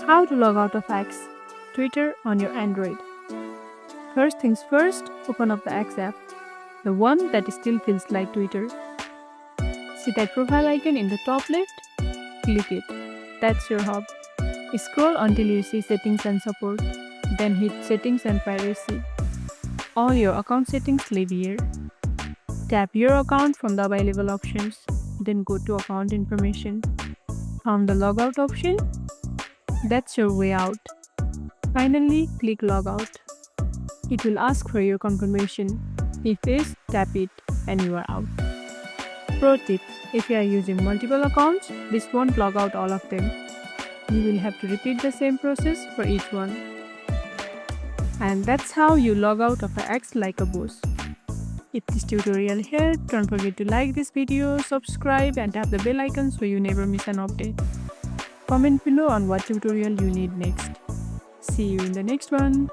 How to log out of X, Twitter on your Android. First things first, open up the X app, the one that still feels like Twitter. See that profile icon in the top left? Click it. That's your hub. Scroll until you see Settings and Support. Then hit Settings and Privacy. All your account settings live here. Tap your account from the available options. Then go to Account Information. Found the Logout option? That's your way out. Finally, click Logout. It will ask for your confirmation. If yes, tap it and you are out. Pro tip: if you are using multiple accounts, this won't log out all of them. You will have to repeat the same process for each one. And that's how you log out of an X like a boss. If this tutorial helped, don't forget to like this video, subscribe and tap the bell icon so you never miss an update. Comment below on what tutorial you need next. See you in the next one.